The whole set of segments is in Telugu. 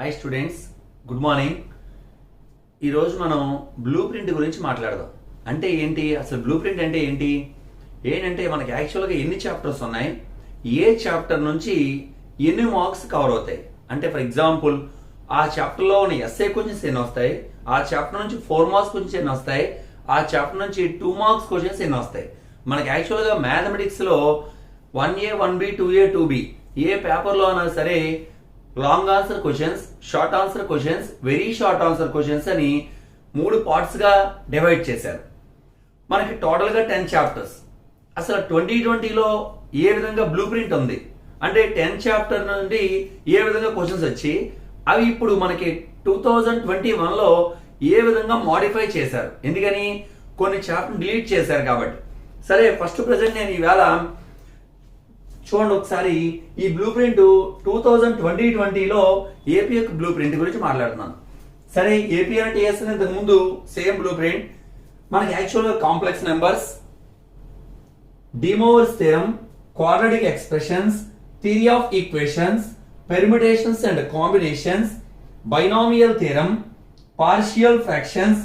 Hi students, good morning. ఈరోజు మనం బ్లూ ప్రింట్ గురించి మాట్లాడదాం. అంటే ఏంటి అసలు బ్లూ ప్రింట్ అంటే ఏంటంటే మనకి యాక్చువల్గా ఎన్ని చాప్టర్స్ ఉన్నాయి, ఏ చాప్టర్ నుంచి ఎన్ని మార్క్స్ కవర్ అవుతాయి. అంటే ఫర్ ఎగ్జాంపుల్ ఆ చాప్టర్లో ఉన్న ఎస్ఏ క్వశ్చన్స్ ఎన్ని వస్తాయి, ఆ చాప్టర్ నుంచి 4 మార్క్స్ క్వశ్చన్స్ ఎన్ని వస్తాయి, ఆ చాప్టర్ నుంచి 2 మార్క్స్ క్వశ్చన్స్ ఎన్ని వస్తాయి. మనకి యాక్చువల్గా మ్యాథమెటిక్స్లో 1A 1B 2A 2B ఏ పేపర్లో అయినా సరే long answer questions, short answer questions, very short answer questions అని 3 పార్ట్స్గా డివైడ్ చేశారు. మనకి టోటల్గా 10 చాప్టర్స్. అసలు 2020లో ఏ విధంగా బ్లూ ప్రింట్ ఉంది అంటే 10 చాప్టర్ నుండి ఏ విధంగా క్వశ్చన్స్ వచ్చి అవి ఇప్పుడు మనకి 2021లో ఏ విధంగా మోడిఫై చేశారు. ఎందుకని కొన్ని చాప్టర్ డిలీట్ చేశారు కాబట్టి. సరే, ఫస్ట్ ప్రజెంట్ నేను ఈవేళ చూడండి ఒకసారి ఈ బ్లూ ప్రింట్ 2020లో ఏపీ యొక్క బ్లూ ప్రింట్ గురించి మాట్లాడుతున్నాను. సరే, ఏపీ అంటే చేస్తున్న ఇంతకు ముందు సేమ్ బ్లూ ప్రింట్ మనకి యాక్చువల్గా complex numbers, De Moivre's theorem, quadratic expressions, theory of equations, permutations and combinations, binomial theorem, partial fractions,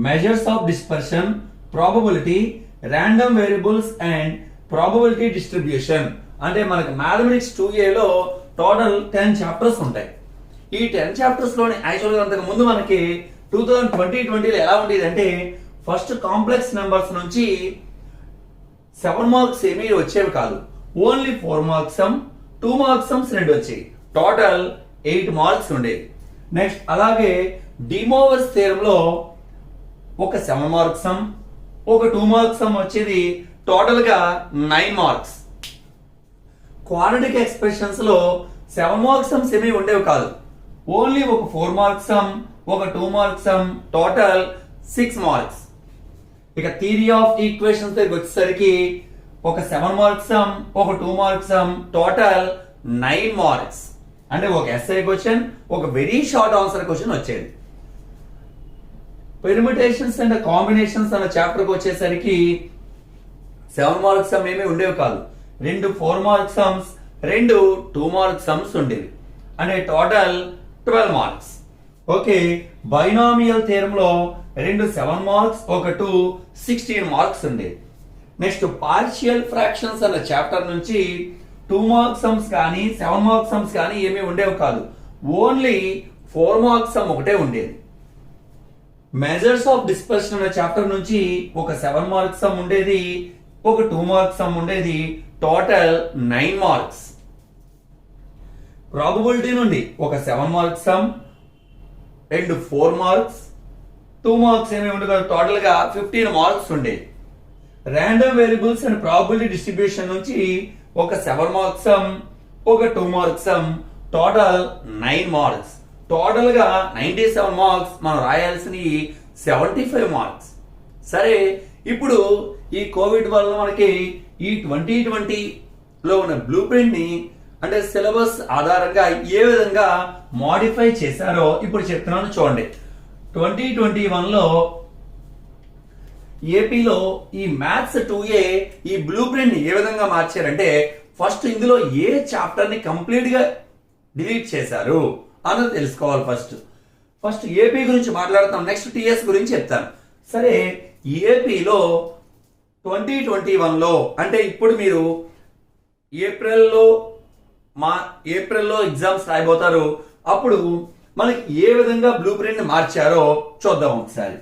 measures of dispersion, probability, random variables and probability distribution. అంటే మనకి మ్యాథమెటిక్స్ 2Aలో టోటల్ 10 చాప్టర్స్ ఉంటాయి. ఈ 10 చాప్టర్స్ లోని యాక్చువల్గా అంతకు ముందు మనకి 2020లో ఎలా ఉండేది అంటే ఫస్ట్ కాంప్లెక్స్ నెంబర్స్ నుంచి 7 మార్క్స్ ఏమీ వచ్చేవి కాదు. Only 4 marks some, 2 marks sums 2 వచ్చాయి. టోటల్ 8 మార్క్స్ ఉండేవి. నెక్స్ట్ అలాగే De Moivre's theorem లో ఒక 7 మార్క్స్ సమ్, ఒక 2 మార్క్స్ సమ్ వచ్చేది. టోటల్ గా 9 మార్క్స్. క్వాడ్రాటిక్ ఎక్స్ప్రెషన్స్ లో 7 మార్క్స్ సమ్స్ ఏమీ ఉండేవి కాదు. ఓన్లీ ఒక 4 మార్క్స్ సమ్, ఒక 2 మార్క్స్ సమ్, టోటల్ 6 మార్క్స్. ఇక థియరీ ఆఫ్ ఈక్వేషన్స్ దగ్గరికి వచ్చేసరికి ఒక 7 మార్క్స్ సమ్, ఒక 2 మార్క్స్ సమ్, టోటల్ 9 మార్క్స్. అంటే ఒక ఎస్ఐ క్వశ్చన్, ఒక వెరీ షార్ట్ ఆన్సర్ క్వశ్చన్ వచ్చేది. పెర్మిటేషన్స్ అండ్ కాంబినేషన్స్ అన్న చాప్టర్కి వచ్చేసరికి 7 మార్క్స్ సమ్ ఏమీ ఉండేవి కాదు. 2 4 మార్క్స్ సమ్స్, 2 2 మార్క్స్ సమ్స్ ఉండేవి. అంటే total 12 marks. Okay, binomial theorem లో 2 7 మార్క్స్, ఒక 2 16 మార్క్స్ ఉండేవి. నెక్స్ట్ పార్షియల్ ఫ్రాక్షన్స్ అన్న చాప్టర్ నుంచి 2 మార్క్స్ సమ్స్ కానీ 7 మార్క్స్ సమ్స్ కానీ ఏమీ ఉండేవి కాదు. ఓన్లీ 4 మార్క్స్ సమ్ ఒకటే ఉండేది. మెజర్స్ ఆఫ్ డిస్పర్షన్ అనే చాప్టర్ నుంచి ఒక 7 మార్క్స్ సమ్ ఉండేది, ఒక 2 మార్క్స్ సమ్ ఉండేది. Total 9 marks. ప్రాబబిలిటీ నుండి ఒక 7 మార్క్స్ సమ్, 2 4 మార్క్స్, 2 మార్క్స్ ఏమి ఉండదు. టోటల్ గా 15 మార్క్స్ ఉండేది. Random variables and probability distribution నుంచి ఒక 7 మార్క్స్ సమ్, ఒక 2 marks some, total 9 marks. Total గా 97 మార్క్స్. మనం రాయాల్సినవి 75 మార్క్స్. సరే, ఇప్పుడు ఈ కోవిడ్ వల్ల మనకి ఈ 2020లో ఉన్న బ్లూ ప్రింట్ ని అంటే సిలబస్ ఆధారంగా ఏ విధంగా మోడిఫై చేశారో ఇప్పుడు చెప్తున్నాను చూడండి. 2021లో ఏపీలో ఈ మ్యాథ్స్ 2A ఈ బ్లూ ప్రింట్ ని ఏ విధంగా మార్చారంటే ఫస్ట్ ఇందులో ఏ చాప్టర్ ని కంప్లీట్ గా డిలీట్ చేశారు అన్నది తెలుసుకోవాలి. ఫస్ట్ ఏపీ గురించి మాట్లాడతాం, నెక్స్ట్ టిఎస్ గురించి చెప్తాను. సరే, ఏపీలో 2021లో అంటే ఇప్పుడు మీరు ఏప్రిల్లో ఎగ్జామ్స్ రాయబోతారు. అప్పుడు మనకి ఏ విధంగా బ్లూ ప్రింట్ మార్చారో చూద్దాం ఒకసారి.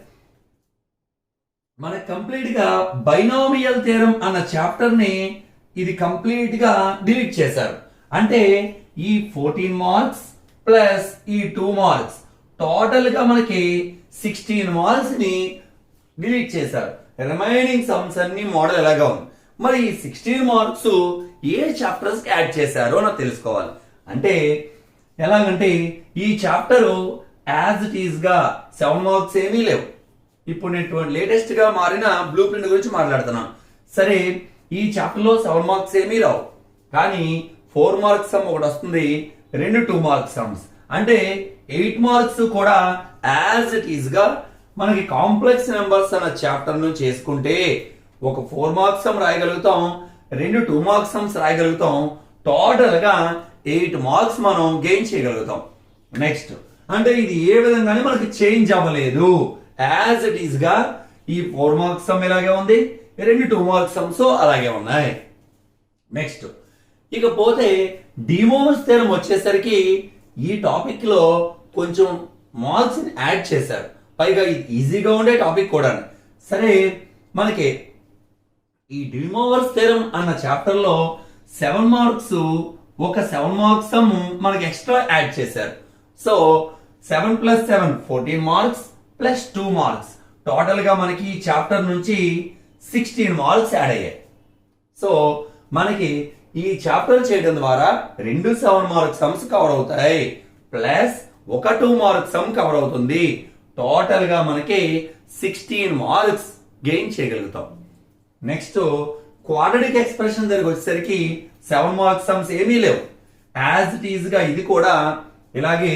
మనకి కంప్లీట్ గా బైనామియల్ థియరం అన్న చాప్టర్ ని ఇది కంప్లీట్ గా డిలీట్ చేశారు. అంటే ఈ 14 మార్క్స్ ప్లస్ ఈ 2 మార్క్స్ టోటల్ గా మనకి 16 మార్క్స్ ని డిలీట్ చేశారు. రిమైనింగ్ సమ్స్ అన్ని మోడల్ ఎలాగా ఉంది. మరి ఈ 16 మార్క్స్ ఏ చాప్టర్స్ కి యాడ్ చేశారో నాకు తెలుసుకోవాలి. అంటే ఎలాగంటే ఈ చాప్టర్ యాజ్ ఇట్ ఈస్ గా 7 మార్క్స్ ఏమీ లేవు. ఇప్పుడు నేను లేటెస్ట్ గా మారిన బ్లూ ప్రింట్ గురించి మాట్లాడుతున్నాను. సరే, ఈ చాప్టర్ లో 7 మార్క్స్ ఏమీ రావు, కానీ 4 మార్క్స్ సమ్ ఒకటి వస్తుంది, 2 2 మార్క్స్ సమ్స్. అంటే 8 మార్క్స్ కూడా యాజ్ ఇట్ ఈస్ గా మనకి కాంప్లెక్స్ నెంబర్స్ అన్న చాప్టర్ నుంచి చేసుకుంటే ఒక 4 మార్క్స్ సమ్ రాయగలుగుతాం, 2 2 మార్క్స్ సమ్స్ రాయగలుగుతాం. టోటల్ గా 8 మార్క్స్ మనం గెయిన్ చేయగలుగుతాం. నెక్స్ట్ అంటే ఇది ఏ విధంగానే మనకి చేంజ్ అవ్వలేదు, యాజ్ ఇట్ ఈస్ గా ఈ 4 మార్క్స్ సమ్ ఇలాగే ఉంది, 2 మార్క్స్ సమ్స్ అలాగే ఉన్నాయి. నెక్స్ట్ ఇకపోతే డిమోవర్స్ థియరం వచ్చేసరికి ఈ టాపిక్ లో కొంచెం మార్క్స్ యాడ్ చేశారు, పైగా ఇది ఈజీగా ఉండే టాపిక్ కూడా. సరే మనకి ఈ డిమోవర్స్ థియరం అన్న చాప్టర్ లో 7 మార్క్స్ ఒక 7 మార్క్స్ సమ్ మనకి ఎక్స్ట్రా యాడ్ చేశారు. So 7 + 7 14 marks plus 2 marks total గా మనకి ఈ చాప్టర్ నుంచి 16 మార్క్స్ యాడ్ అయ్యాయి. సో మనకి ఈ చాప్టర్ చేయడం ద్వారా 2 7 మార్క్స్ సమ్స్ కవర్ అవుతాయి, ప్లస్ ఒక 2 మార్క్స్ సమ్ కవర్ అవుతుంది. టోటల్ గా మనకి 16 మార్క్స్ గెయిన్ చేయగలుగుతాం. నెక్స్ట్ క్వాడ్రాటిక్ ఎక్స్ప్రెషన్ దగ్గరికి వచ్చేసరికి 7 మార్క్స్ సమ్స్ ఏమీ లేవు, యాజ్ ఇట్ ఈజ్ గా ఇది కూడా ఇలాగే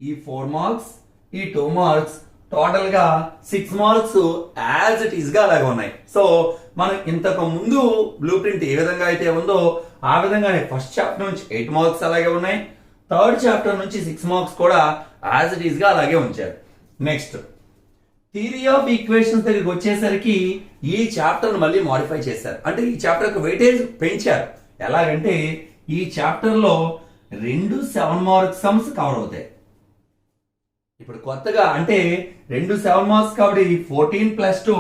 ఈ 4 మార్క్స్ ఈ 2 మార్క్స్ టోటల్ గా 6 మార్క్స్ యాజ్ ఇట్ ఈస్ గా అలాగే ఉన్నాయి. సో మనం ఇంతకు ముందు బ్లూ ప్రింట్ ఏ విధంగా అయితే ఉందో ఆ విధంగానే ఫస్ట్ చాప్టర్ నుంచి 8 మార్క్స్ అలాగే ఉన్నాయి, థర్డ్ చాప్టర్ నుంచి 6 మార్క్స్ కూడా యాజ్ ఇట్ ఈస్ గా అలాగే ఉంచారు. నెక్స్ట్ థియరీ ఆఫ్ ఈక్వేషన్స్ దగ్గరికి వచ్చేసరికి ఈ చాప్టర్ మళ్ళీ మాడిఫై చేశారు, అంటే ఈ చాప్టర్ యొక్క వెయిటేజ్ పెంచారు. ఎలాగంటే ఈ చాప్టర్ లో 2 7 మార్క్స్ సమ్స్ కవర్ అవుతాయి. ఇప్పుడు కొత్తగా అంటే 2 7 మార్క్స్ కాబట్టి 14 + 2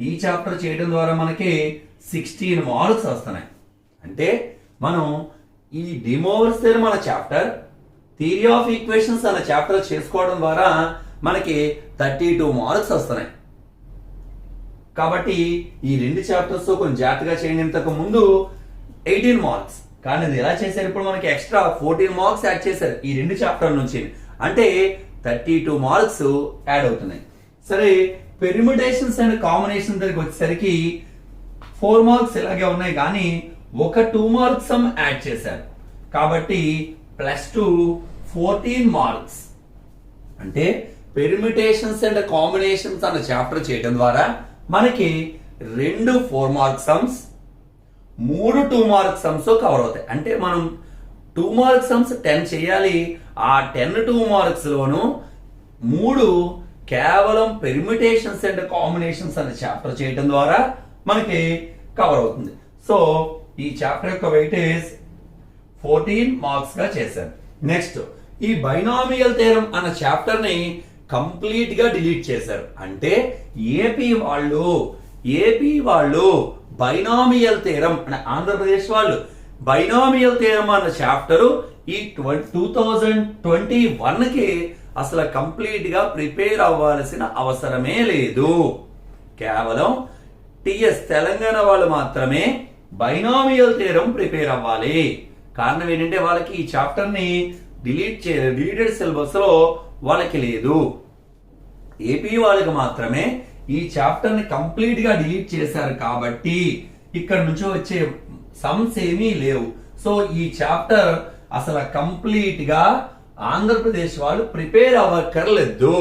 ఈ చాప్టర్ చేయడం ద్వారా మనకి 16 మార్క్స్ వస్తున్నాయి. అంటే మనం ఈ డిమోవర్స్ థియరం అన్న చాప్టర్, థియరీ ఆఫ్ ఈక్వేషన్స్ అన్న చాప్టర్ చేసుకోవడం ద్వారా మనకి 32 మార్క్స్ వస్తున్నాయి. కాబట్టి ఈ 2 చాప్టర్స్ కొంచెం జాగ్రత్తగా చేయండి. ఇంతకు ముందు 18 మార్క్స్ కానీ ఇది ఎలా చేశారు, ఇప్పుడు మనకి ఎక్స్ట్రా 14 మార్క్స్ యాడ్ చేశారు ఈ 2 చాప్టర్ నుంచి, అంటే 32 మార్క్స్ యాడ్ అవుతున్నాయి. సరే పెర్ముటేషన్స్ అండ్ కాంబినేషన్ దగ్గరికి వచ్చేసరికి 4 మార్క్స్ ఇలాగే ఉన్నాయి, కానీ ఒక 2 మార్క్స్ సమ్ యాడ్ చేశారు. కాబట్టి +2 14 మార్క్స్. అంటే పెర్ముటేషన్స్ అండ్ కాంబినేషన్స్ అన్న చాప్టర్ చేయడం ద్వారా మనకి 2 4 marks sums, 3 2 marks sums cover అవుతాయి. అంటే మనం 2 మార్క్స్ సమ్స్ 10 చేయాలి, ఆ 10 2 మార్క్స్ లోను 3 కేవలం పెర్ముటేషన్స్ అండ్ కాంబినేషన్స్ అనే చాప్టర్ చేయడం ద్వారా మనకి కవర్ అవుతుంది. సో ఈ చాప్టర్ యొక్క వెయిటేజ్ 14 మార్క్స్ గా చేశారు. నెక్స్ట్ ఈ బైనామియల్ థియరం అన్న చాప్టర్ ని కంప్లీట్ గా డిలీట్ చేశారు. అంటే ఏపీ వాళ్ళు బైనామియల్ థియరం అంటే ఆంధ్రప్రదేశ్ వాళ్ళు బైనామియల్ థియరం అన్న చాప్టర్ ఈ 2021 కి అసలు కంప్లీట్ గా ప్రిపేర్ అవ్వాల్సిన అవసరమే లేదు. కేవలం టిఎస్ తెలంగాణ వాళ్ళు మాత్రమే బైనామియల్ థియరం ప్రిపేర్ అవ్వాలి. కారణం ఏంటంటే వాళ్ళకి ఈ చాప్టర్ ని డిలీటెడ్ సిలబస్ లో వాళ్ళకి లేదు. ఏపీ వాళ్ళకి మాత్రమే ఈ చాప్టర్ ని కంప్లీట్ గా డిలీట్ చేశారు కాబట్టి ఇక్కడ నుంచి వచ్చే సమ్స్ ఏమీ లేవు. సో ఈ చాప్టర్ అసలు కంప్లీట్ గా ఆంధ్రప్రదేశ్ వాళ్ళు ప్రిపేర్ అవ్వక్కర్లేదు.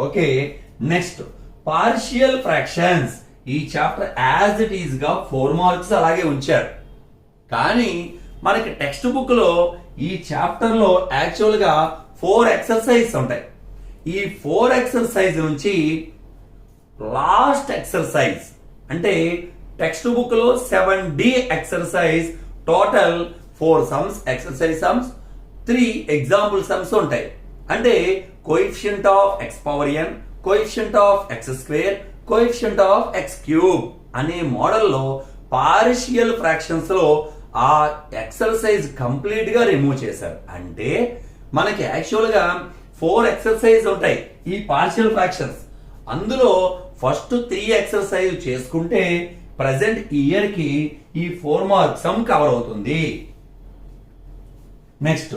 Okay, next partial fractions. ఈ చాప్టర్ యాజ్ ఇట్ ఈస్ గా 4 మార్క్స్ అలాగే ఉంచారు. కానీ మనకి టెక్స్ట్ బుక్ లో ఈ చాప్టర్ లో యాక్చువల్ గా 4 ఎక్సర్సైజ్ ఉంటాయి. ఈ 4 ఎక్సర్సైజ్ నుంచి లాస్ట్ ఎక్సర్సైజ్ అంటే టెక్స్ట్ బుక్ లో 7D exercise, total 4 sums, exercise sums, 3 example sums ఉంటాయి. అంటే coefficient of x⁴n, coefficient of x², coefficient of x³ అనే మోడల్లో పార్షియల్ ఫ్రాక్షన్స్ లో ఆ ఎక్సర్సైజ్ కంప్లీట్ గా రిమూవ్ చేశారు. అంటే మనకి యాక్చువల్ గా 4 ఎక్సర్సైజ్ ఉంటాయి ఈ పార్షియల్ ఫ్రాక్షన్స్. అందులో ఫస్ట్ 3 ఎక్సర్సైజ్ చేసుకుంటే ప్రజెంట్ ఇయర్ కి ఈ 4 మార్క్స్ సమ్ కవర్ అవుతుంది. నెక్స్ట్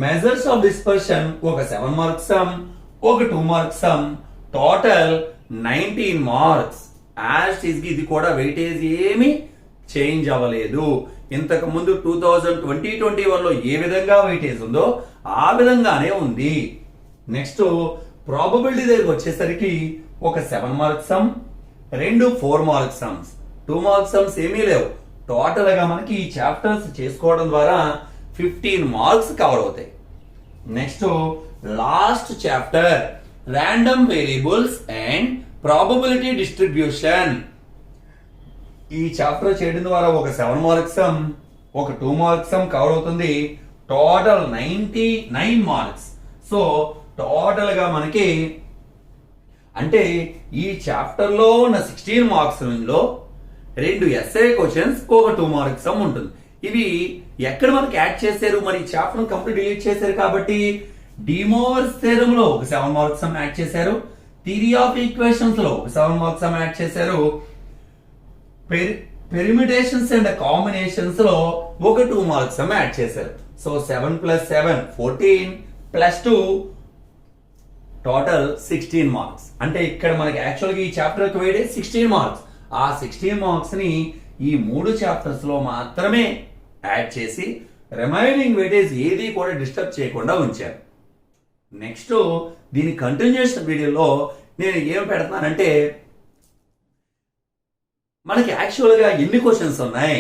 మెజర్స్ ఆఫ్ డిస్పర్షన్ ఒక 7 మార్క్స్ సమ్, ఒక 2 marks some, total 19 marks. As is ఇది కూడా వెయిటేజ్ ఏమి చేంజ్ అవ్వలేదు. ఇంతకు ముందు 2020-21 లో ఏ విధంగా వెయిటేజ్ ఉందో ఆ విధంగానే ఉంది. నెక్స్ట్ ప్రాబబిలిటీ దగ్గరికి వచ్చేసరికి ఒక 7 marks some, 2 4 marks sums, 2 marks sums ఏమీ లేవు. టోటల్ గా మనకి ఈ చాప్టర్స్ చేసుకోవడం ద్వారా 15 మార్క్స్ కవర్ అవుతాయి. Next last chapter random variables and probability distribution. ఈ చాప్టర్ చేయడం ద్వారా ఒక 7 మార్క్స్ సమ్, ఒక 2 మార్క్స్ సమ్ కవర్ అవుతుంది. Total 99 marks. సో టోటల్ గా మనకి అంటే ఈ చాప్టర్ లో ఉన్న 16 మార్క్స్ లో 2 ఎస్ఏ క్వశ్చన్స్, ఒక 2 మార్క్స్ సమ్ ఉంటుంది. ఇవి ఎక్కడ మనకి యాడ్ చేశారు, మరి చాప్టర్ కంప్లీట్ డిలీట్ చేశారు కాబట్టి డి మోవర్స్ థియరమ్ లో ఒక 7 మార్క్స్ సమ్ యాడ్ చేశారు, థియరీ ఆఫ్ ఈక్వేషన్స్ లో ఒక 7 మార్క్స్ సమ్ యాడ్ చేశారు, పెరిమిటేషన్స్ అండ్ కాంబినేషన్స్ లో ఒక 2 మార్క్స్ సమ్ యాడ్ చేశారు. So 7 + 7 14 + 2 total 16 marks. అంటే ఇక్కడ మనకి యాక్చువల్గా ఈ చాప్టర్ కి వేడే 16 మార్క్స్. ఆ 16 మార్క్స్ ని ఈ 3 చాప్టర్స్ లో మాత్రమే యాడ్ చేసి రిమైనింగ్ వెయిటేజ్ ఏది కూడా డిస్టర్బ్ చేయకుండా ఉంచారు. నెక్స్ట్ దీని కంటిన్యూషన్ వీడియోలో నేను ఏం పెడతానంటే మనకి యాక్చువల్గా ఎన్ని క్వశ్చన్స్ ఉన్నాయి,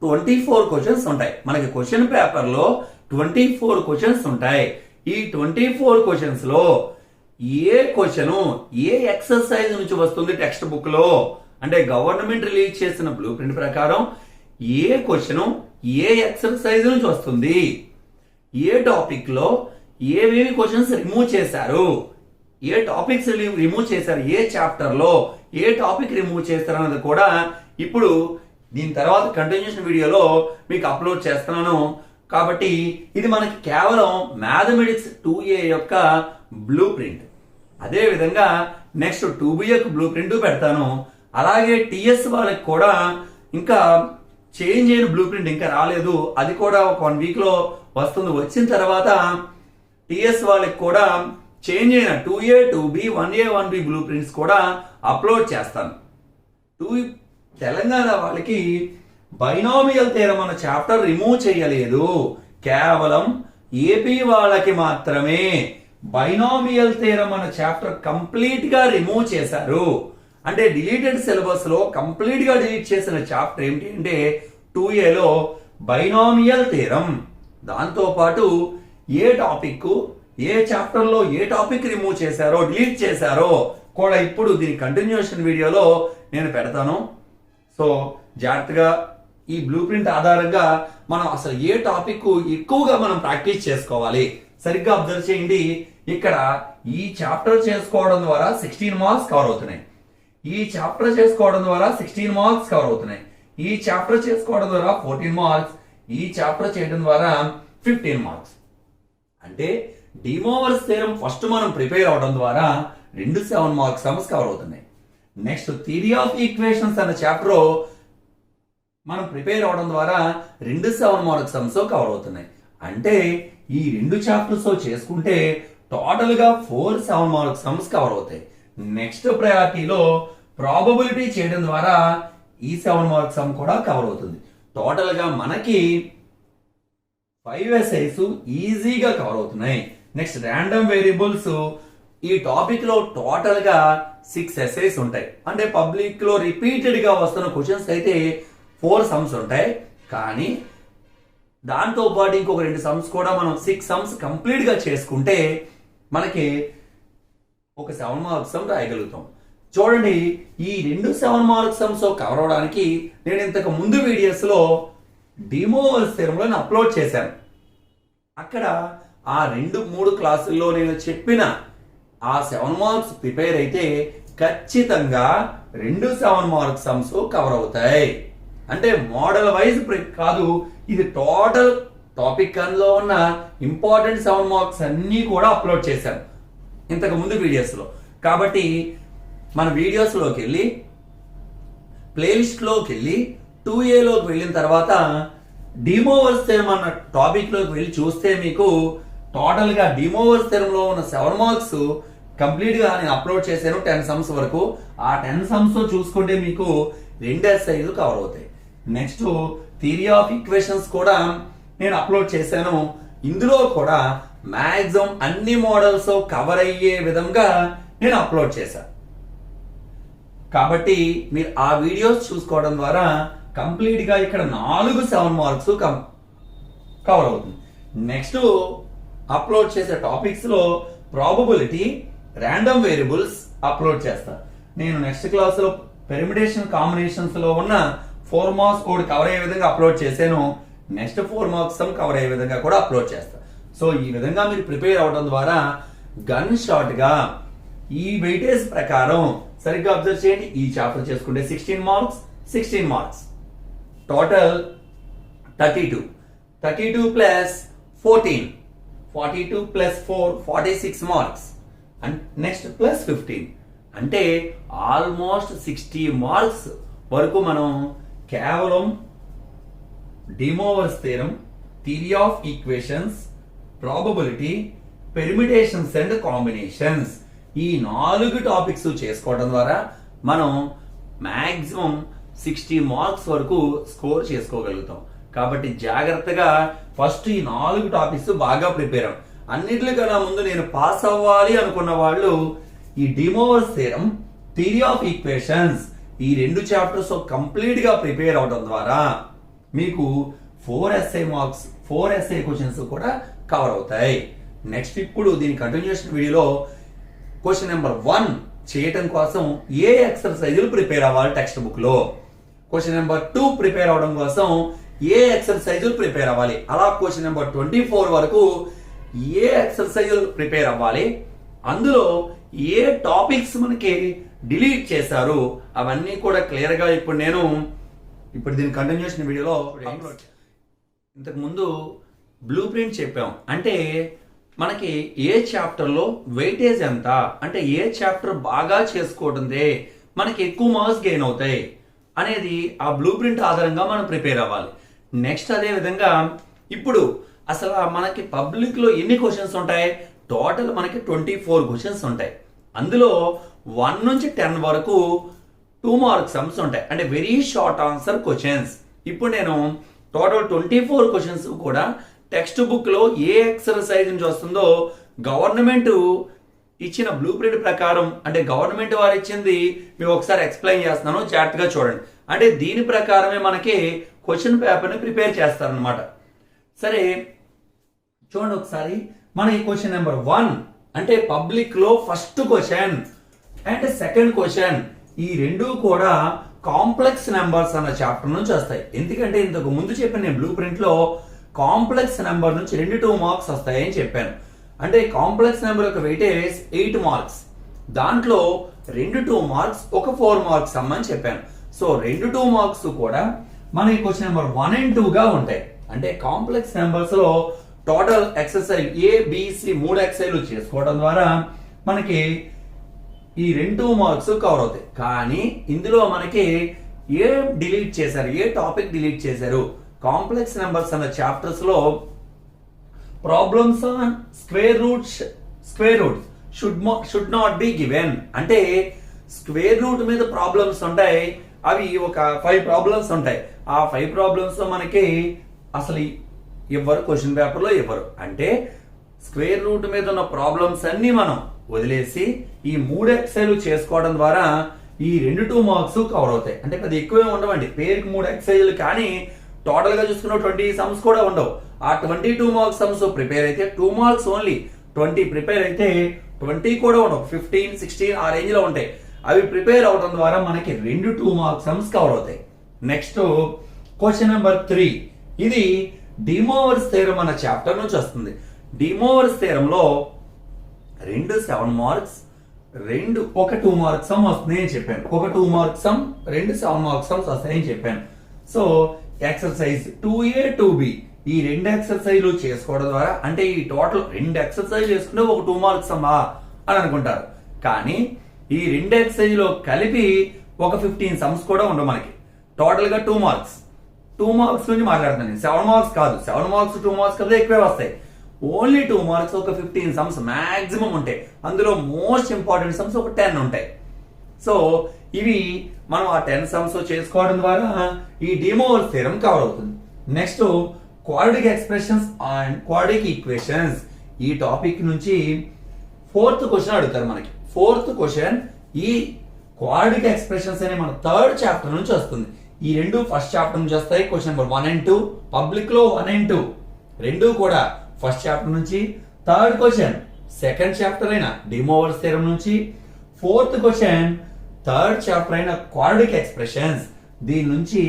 24 క్వశ్చన్స్ ఉంటాయి. మనకి క్వశ్చన్ పేపర్ లో 24 క్వశ్చన్స్ ఉంటాయి. ఈ 24 క్వశ్చన్స్ లో ఏ క్వశ్చన్ ఏ ఎక్సర్సైజ్ నుంచి వస్తుంది టెక్స్ట్ బుక్ లో, అంటే గవర్నమెంట్ రిలీజ్ చేసిన బ్లూ ప్రింట్ ప్రకారం ఏ క్వశ్చన్ ఏ ఎక్సర్సైజ్ నుంచి వస్తుంది, ఏ టాపిక్ లో ఏవేవి క్వశ్చన్స్ రిమూవ్ చేశారు, ఏ టాపిక్స్ రిమూవ్ చేశారు, ఏ చాప్టర్ లో ఏ టాపిక్ రిమూవ్ చేస్తారు అన్నది కూడా ఇప్పుడు దీని తర్వాత కంటిన్యూషన్ వీడియోలో మీకు అప్లోడ్ చేస్తున్నాను. కాబట్టి ఇది మనకి కేవలం మ్యాథమెటిక్స్ 2A యొక్క బ్లూ ప్రింట్. అదే విధంగా నెక్స్ట్ 2B యొక్క బ్లూ ప్రింట్ పెడతాను. అలాగే టిఎస్ వాళ్ళకి కూడా ఇంకా చేంజ్ అయిన బ్లూ ప్రింట్ ఇంకా రాలేదు, అది కూడా ఒక 1 వీక్ లో వస్తుంది. వచ్చిన తర్వాత టిఎస్ వాళ్ళకి కూడా చేంజ్ అయిన 2A 2B 1A 1B blue prints కూడా అప్లోడ్ చేస్తాను. తెలంగాణ వాళ్ళకి బైనామియల్ థియరం అన్న చాప్టర్ రిమూవ్ చేయలేదు, కేవలం ఏపీ వాళ్ళకి మాత్రమే బైనామియల్ థియరం అన్న చాప్టర్ కంప్లీట్ గా రిమూవ్ చేశారు. అంటే డిలీటెడ్ సిలబస్ లో కంప్లీట్ గా డిలీట్ చేసిన చాప్టర్ ఏమిటి అంటే 2Aలో బైనామియల్ థియరం. దాంతో పాటు ఏ టాపిక్ ఏ చాప్టర్ లో ఏ టాపిక్ రిమూవ్ చేశారో డిలీట్ చేశారో కూడా ఇప్పుడు దీని కంటిన్యూషన్ వీడియోలో నేను పెడతాను. సో జాగ్రత్తగా ఈ బ్లూ ప్రింట్ ఆధారంగా మనం అసలు ఏ టాపిక్ ఎక్కువగా మనం ప్రాక్టీస్ చేసుకోవాలి సరిగ్గా అబ్జర్వ్ చేయండి. ఇక్కడ ఈ చాప్టర్ చేసుకోవడం ద్వారా 16 మార్క్స్ కవర్ అవుతున్నాయి, ఈ చాప్టర్ చేసుకోవడం ద్వారా 16 మార్క్స్ కవర్ అవుతున్నాయి, ఈ చాప్టర్ చేసుకోవడం ద్వారా 14 మార్క్స్, ఈ చాప్టర్ చేయడం ద్వారా 15 మార్క్స్. అంటే డి మోవర్స్ థియరం ఫస్ట్ మనం ప్రిపేర్ అవడం ద్వారా 2 7 మార్క్స్ సమ్స్ కవర్ అవుతున్నాయి. నెక్స్ట్ థియరీ ఆఫ్ ఈక్వేషన్స్ అనే చాప్టర్ మనం ప్రిపేర్ అవడం ద్వారా 2 7 మార్క్స్ సమ్స్ కవర్ అవుతున్నాయి. అంటే ఈ 2 చాప్టర్స్ చేసుకుంటే టోటల్ గా 4 7 మార్క్స్ సమ్స్ కవర్ అవుతాయి. నెక్స్ట్ ప్రయారిటీలో ప్రాబబిలిటీ చేయడం ద్వారా ఈ 7 మార్క్స్ సమ్ కూడా కవర్ అవుతుంది. టోటల్ గా మనకి 5 ఎస్ఐస్ ఈజీగా కవర్ అవుతున్నాయి. నెక్స్ట్ ర్యాండమ్ వేరియబుల్స్ ఈ టాపిక్ లో టోటల్ గా 6 ఎస్ఐస్ ఉంటాయి. అంటే పబ్లిక్ లో రిపీటెడ్ గా వస్తున్న క్వశ్చన్స్ అయితే 4 సమ్స్ ఉంటాయి, కానీ దాంతో పాటు ఇంకొక 2 సమ్స్ కూడా మనం 6 సమ్స్ కంప్లీట్ గా చేసుకుంటే మనకి ఒక 7 మార్క్స్ సమ్ రాయగలుగుతాం. చూడండి, ఈ 2 7 మార్క్స్ సమ్స్ కవర్ అవడానికి నేను ఇంతకు ముందు వీడియోస్ లో డి మోవర్స్ థియరంలో అప్లోడ్ చేశాను. అక్కడ ఆ 2-3 క్లాసుల్లో నేను చెప్పిన ఆ 7 మార్క్స్ ప్రిపేర్ అయితే ఖచ్చితంగా 2 7 మార్క్స్ సమ్స్ కవర్ అవుతాయి. అంటే మోడల్ వైజ్ కాదు, ఇది టోటల్ టాపిక్ లో ఉన్న ఇంపార్టెంట్ 7 మార్క్స్ అన్ని కూడా అప్లోడ్ చేశాను ఇంతకు ముందు వీడియోస్ లో. కాబట్టి మన వీడియోస్ లోకి వెళ్ళి ప్లేలిస్ట్ లోకి వెళ్ళి 2A లోకి వెళ్ళిన తర్వాత డి మోవర్స్ థియరం అన్న టాపిక్ లోకి వెళ్ళి చూస్తే మీకు టోటల్ గా డి మోవర్స్ థియరం లో ఉన్న 7 మార్క్స్ కంప్లీట్ గా నేను అప్లోడ్ చేశాను 10 సమ్స్ వరకు. ఆ 10 సమ్స్ చూసుకుంటే మీకు 2 ఎస్ఐలు కవర్ అవుతాయి. నెక్స్ట్ థియరీ ఆఫ్ ఈక్వేషన్స్ కూడా నేను అప్లోడ్ చేశాను. ఇందులో కూడా మాక్సిమం అన్ని మోడల్స్ కవర్ అయ్యే విధంగా నేను అప్లోడ్ చేశాను. కాబట్టి మీరు ఆ వీడియోస్ చూసుకోవడం ద్వారా కంప్లీట్ గా ఇక్కడ 4 7 మార్క్స్ కవర్ అవుతుంది. నెక్స్ట్ అప్లోడ్ చేసే టాపిక్స్ లో ప్రాబబిలిటీ, ర్యాండమ్ వేరియబుల్స్ అప్లోడ్ చేస్తా. నేను నెక్స్ట్ క్లాస్ లో పెర్మిటేషన్ కాంబినేషన్స్ లో ఉన్న 4 మార్క్స్ కోడ్ కవర్ అయ్యే విధంగా అప్లోడ్ చేశాను. నెక్స్ట్ 4 మార్క్స్ సమ్ కవర్ అయ్యే విధంగా కూడా అప్లోడ్ చేస్తా. సో ఈ విధంగా మీరు ప్రిపేర్ అవడం ద్వారా గన్ షాట్ గా ఈ వెయిటేజ్ ప్రకారం సరిగ్గా అబ్జర్వ్ చేయండి. ఈ చాప్టర్ చేసుకుంటే 16 marks total 32 plus 14, 42 plus 4 46 marks and next plus 15 అంటే ఆల్మోస్ట్ 60 మార్క్స్ వరకు మనం కేవలం de Moivre's theorem, theory of equations, probability, permutations and combinations ఈ 4 టాపిక్స్ చేసుకోవడం ద్వారా మనం మాక్సిమం 60 మార్క్స్ వరకు స్కోర్ చేసుకోగలుగుతాం. కాబట్టి జాగ్రత్తగా ఫస్ట్ ఈ 4 టాపిక్స్ బాగా ప్రిపేర్ అవ్వండి. అన్నిటికన్నా ముందు నేను పాస్ అవ్వాలి అనుకున్న వాళ్ళు ఈ de Moivre's theorem, theory of equations ఈ 2 చాప్టర్స్ కంప్లీట్ గా ప్రిపేర్ అవడం ద్వారా మీకు 4 ఎస్ఐ మార్క్స్, 4 ఎస్ఐ క్వశ్చన్స్ కూడా కవర్ అవుతాయి. నెక్స్ట్ ఇప్పుడు దీని కంటిన్యూషన్ వీడియోలో క్వశ్చన్ నెంబర్ 1 చేయటం కోసం ఏ ఎక్సర్సైజులు ప్రిపేర్ అవ్వాలి టెక్స్ట్ బుక్ లో, క్వశ్చన్ నెంబర్ 2 ప్రిపేర్ అవడం కోసం ఏ ఎక్సర్సైజులు ప్రిపేర్ అవ్వాలి, అలా క్వశ్చన్ నెంబర్ 24 వరకు ఏ ఎక్సర్సైజులు ప్రిపేర్ అవ్వాలి, అందులో ఏ టాపిక్స్ మనకి డిలీట్ చేశారు అవన్నీ కూడా క్లియర్ గా ఇప్పుడు దీని కంటిన్యూషన్ వీడియోలో ఇంతకు ముందు బ్లూ ప్రింట్ చెప్పాం. అంటే మనకి ఏ చాప్టర్ లో వెయిటేజ్ ఎంత, అంటే ఏ చాప్టర్ బాగా చేసుకోవడందే మనకి ఎక్కువ మార్క్స్ గెయిన్ అవుతాయి అనేది ఆ బ్లూ ప్రింట్ ఆధారంగా మనం ప్రిపేర్ అవ్వాలి. నెక్స్ట్ అదే విధంగా ఇప్పుడు అసలు మనకి పబ్లిక్ లో ఎన్ని క్వశ్చన్స్ ఉంటాయి, టోటల్ మనకి 24 క్వశ్చన్స్ ఉంటాయి. అందులో 1 నుంచి 10 వరకు 2 మార్క్ సమ్స్ ఉంటాయి, అంటే వెరీ షార్ట్ ఆన్సర్ క్వశ్చన్స్. ఇప్పుడు నేను టోటల్ 24 క్వశ్చన్స్ కూడా టెక్స్ట్ బుక్ లో ఏ ఎక్సర్సైజ్ నుంచి వస్తుందో గవర్నమెంట్ ఇచ్చిన బ్లూ ప్రింట్ ప్రకారం, అంటే గవర్నమెంట్ వారు ఇచ్చింది మీకు ఒకసారి ఎక్స్ప్లెయిన్ చేస్తున్నాను, జాగ్రత్తగా చూడండి. అంటే దీని ప్రకారమే మనకి క్వశ్చన్ పేపర్ ని ప్రిపేర్ చేస్తారనమాట. సరే చూడండి ఒకసారి, మన ఈ క్వశ్చన్ నెంబర్ 1 అంటే పబ్లిక్ లో first question and second question ఈ 2 కూడా కాంప్లెక్స్ నెంబర్స్ అన్న చాప్టర్ నుంచి వస్తాయి. ఎందుకంటే ఇంతకు ముందు చెప్పిన నేను బ్లూ ప్రింట్ లో కాంప్లెక్స్ నెంబర్ నుంచి 2 మార్క్స్ వస్తాయని చెప్పాను. అంటే కాంప్లెక్స్ నెంబర్ యొక్క వెయిటేజ్ 8 మార్క్స్, దాంట్లో 2 మార్క్స్ ఒక 4 మార్క్స్ అమ్మని చెప్పాను. సో 2 మార్క్స్ కూడా మన ఈ క్వశ్చన్ నెంబర్ 1 and 2 గా ఉంటాయి. అంటే కాంప్లెక్స్ నెంబర్స్ లో టోటల్ ఎక్సర్సైజ్ ఏబిసి 3 ఎక్సర్సైజ్లు చేసుకోవడం ద్వారా మనకి ఈ 2 మార్క్స్ కవర్ అవుతాయి. కానీ ఇందులో మనకి ఏ డిలీట్ చేశారు, ఏ టాపిక్ డిలీట్ చేశారు, కాంప్లెక్స్ నెంబర్స్ అన్న చాప్టర్స్ లో problems on square roots should not be given. అంటే స్క్వేర్ రూట్ మీద ప్రాబ్లమ్స్ ఉంటాయి, అవి ఒక 5 ప్రాబ్లమ్స్ ఉంటాయి. ఆ 5 ప్రాబ్లమ్స్ లో మనకి అసలు ఇవ్వరు, క్వశ్చన్ పేపర్ లో ఇవ్వరు. అంటే స్క్వేర్ రూట్ మీద ఉన్న ప్రాబ్లమ్స్ అన్ని మనం వదిలేసి ఈ 3 ఎక్సైజ్లు చేసుకోవడం ద్వారా ఈ 2 మార్క్స్ కవర్ అవుతాయి. అంటే పెద్ద ఎక్కువే ఉండవండి, పేరుకి 3 ఎక్సైజ్లు, కానీ టోటల్ గా చూసుకున్న 20 సమ్స్ కూడా ఉండవు. ఆ 22 మార్క్స్ సమ్స్ ప్రిపేర్ అయితే 2 మార్క్స్ ఓన్లీ, 20 ప్రిపేర్ అయితే 20 కూడా ఉండవు, 15, 16 ఆ రేంజ్ లో ఉంటాయి. అవి ప్రిపేర్ అవడం ద్వారా మనకి 2 మార్క్స్ సమ్స్ కవర్ అవుతాయి. నెక్స్ట్ క్వశ్చన్ నెంబర్ 3, ఇది డి మోవర్స్ థియరం అన్న చాప్టర్ నుంచి వస్తుంది. డి మోవర్స్ థియరం లో 2 7 మార్క్స్, ఒక 2 మార్క్స్ సమ్ వస్తుంది అని చెప్పాను. ఒక 2 మార్క్స్ సమ్, 2 7 మార్క్స్ సమ్స్ వస్తాయని చెప్పాను. సో ఎక్సర్సైజ్ 2A 2B ఈ 2 ఎక్సర్సైజ్లు చేసుకోవడం ద్వారా, అంటే ఈ టోటల్ 2 ఎక్సర్సైజ్ చేసుకుంటే ఒక 2 మార్క్స్ సమ్మా అని అనుకుంటారు. కానీ ఈ 2 ఎక్సర్సైజ్ లో కలిపి ఒక 15 సమ్స్ కూడా ఉండవు మనకి. టోటల్ గా 2 మార్క్స్ నుంచి మాట్లాడుతున్నాను, 7 మార్క్స్ కాదు. 7 మార్క్స్ 2 మార్క్స్ కదా ఎక్కువే వస్తాయి. ఓన్లీ 2 మార్క్స్ ఒక 15 సమ్స్ మాక్సిమం ఉంటాయి. అందులో మోస్ట్ ఇంపార్టెంట్ సమ్స్ ఒక 10 ఉంటాయి. సో ఇవి మనం ఆ 10 సమ్స్ చేసుకోవడం ద్వారా ఈ డి మోవర్స్ థియరం కవర్ అవుతుంది. Next quadratic expressions and quadratic equations ఈ టాపిక్ నుంచి 4th క్వశ్చన్ అడుగుతారు మనకి. 4th క్వశ్చన్ ఈ క్వాడ్రాటిక్ ఎక్స్ప్రెషన్స్ అనే మన 3rd చాప్టర్ నుంచి వస్తుంది. ఈ 2 ఫస్ట్ చాప్టర్ నుంచి వస్తాయి. క్వశ్చన్ నెంబర్ 1 and 2 పబ్లిక్ లో 1 and 2 2 కూడా ఫస్ట్ చాప్టర్ నుంచి, థర్డ్ క్వశ్చన్ సెకండ్ చాప్టర్ అయిన డి మోవర్స్ థియరం నుంచి. ఫోర్త్ క్వశ్చన్ థర్డ్ చాప్టర్ అయిన క్వాడ్రిక్ ఎక్స్ప్రెషన్స్, దీని నుంచి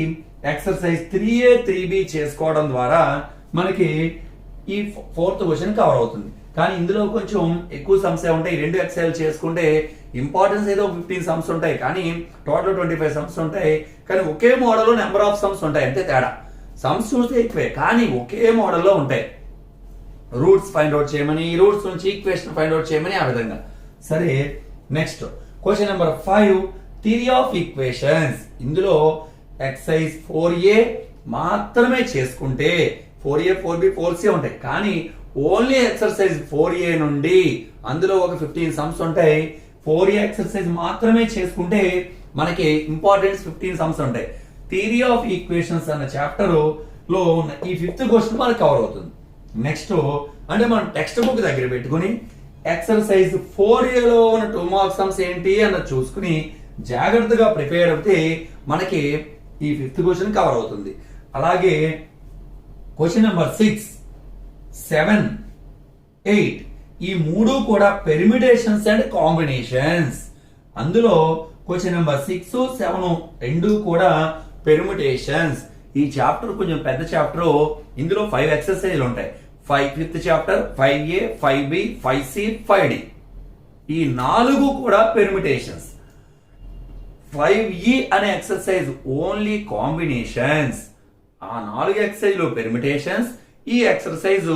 ఎక్సర్సైజ్ 3A 3B చేసుకోవడం ద్వారా మనకి ఈ ఫోర్త్ క్వశ్చన్ కవర్ అవుతుంది. కానీ ఇందులో కొంచెం ఎక్కువ సమ్స్ ఉంటాయి. ఈ రెండు ఎక్సర్సైజ్ చేసుకుంటే ఇంపార్టెన్స్ ఏదో 15 సమ్స్ ఉంటాయి, కానీ టోటల్ 25 సమ్స్ ఉంటాయి. కానీ ఒకే మోడల్లో నెంబర్ ఆఫ్ సమ్స్ ఉంటాయి, అంతే తేడా. సమ్స్ చూస్తే ఎక్కువే, కానీ ఒకే మోడల్లో ఉంటాయి. రూట్స్ ఫైండ్ అవుట్ చేయమని, ఈ రూట్స్ నుంచి ఈక్వేషన్ ఫైండ్ అవుట్ చేయమని, ఆ విధంగా. సరే, next question number 5 theory of equations. ఇందులో ఎక్సర్సైజ్ 4A మాత్రమే చేసుకుంటే 4A 4B 4C ఉంటాయి, కానీ ఓన్లీ ఎక్సర్సైజ్ 4A నుండి అందులో ఒక 15 సమ్స్ ఉంటాయి. 4A ఎక్సర్సైజ్ మాత్రమే చేసుకుంటే మనకి ఇంపార్టెన్స్ 15 సమ్స్ ఉంటాయి. థియరీ ఆఫ్ ఈక్వేషన్స్ అన్న చాప్టర్ లో ఈ 5th క్వశ్చన్ మనకు కవర్ అవుతుంది. నెక్స్ట్ అంటే మనం టెక్స్ట్ బుక్ దగ్గర పెట్టుకుని ఎక్సర్సైజ్ 4A లో ఉన్న 2 మార్క్స్ సమ్స్ ఏంటి అన్నది చూసుకుని జాగ్రత్తగా ప్రిపేర్ అయితే మనకి ఈ 5th క్వశ్చన్ కవర్ అవుతుంది. అలాగే క్వశ్చన్ నెంబర్ 6, 7, 8 ఈ మూడు కూడా పెర్మిటేషన్స్ అండ్ కాంబినేషన్స్. అందులో క్వశ్చన్ నెంబర్ 6, 7 రెండు కూడా పెర్మిటేషన్స్. ఈ చాప్టర్ కొంచెం పెద్ద చాప్టర్. ఇందులో 5 ఎక్సర్సైజ్లు ఉంటాయి. 5th chapter 5A 5B 5C 5D ఈ 4 కూడా పెర్మిటేషన్స్. 5E అనే ఎక్సర్సైజ్ ఓన్లీ కాంబినేషన్స్. ఆ 4 ఎక్సర్సైజ్ లో పెర్మిటేషన్స్, ఈ ఎక్సర్సైజ్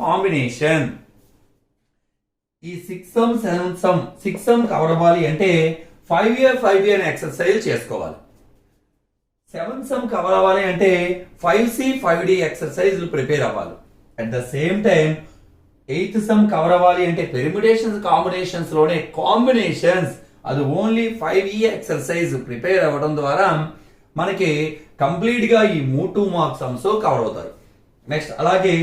కాంబినేషన్. ఈ 6 sum 7 sum 6 sum కవర్ అవ్వాలి అంటే 5A 5B అనే ఎక్సర్సైజ్ చేసుకోవాలి. 7 sum కవర్ అవ్వాలి అంటే 5C 5D ఎక్సర్సైజ్ ప్రిపేర్ అవ్వాలి. At the same time 8th sum cover అవ్వాలి అంటే పెర్మిటేషన్స్ కాంబినేషన్స్ లోనే కాంబినేషన్స్, అది ఓన్లీ 5E ఎక్సర్సైజ్ ప్రిపేర్ అవ్వడం ద్వారా మనకి కంప్లీట్ గా ఈ 2 మార్క్స్ సమ్స్ కవర్ అవుతారు. నెక్స్ట్ అలాగే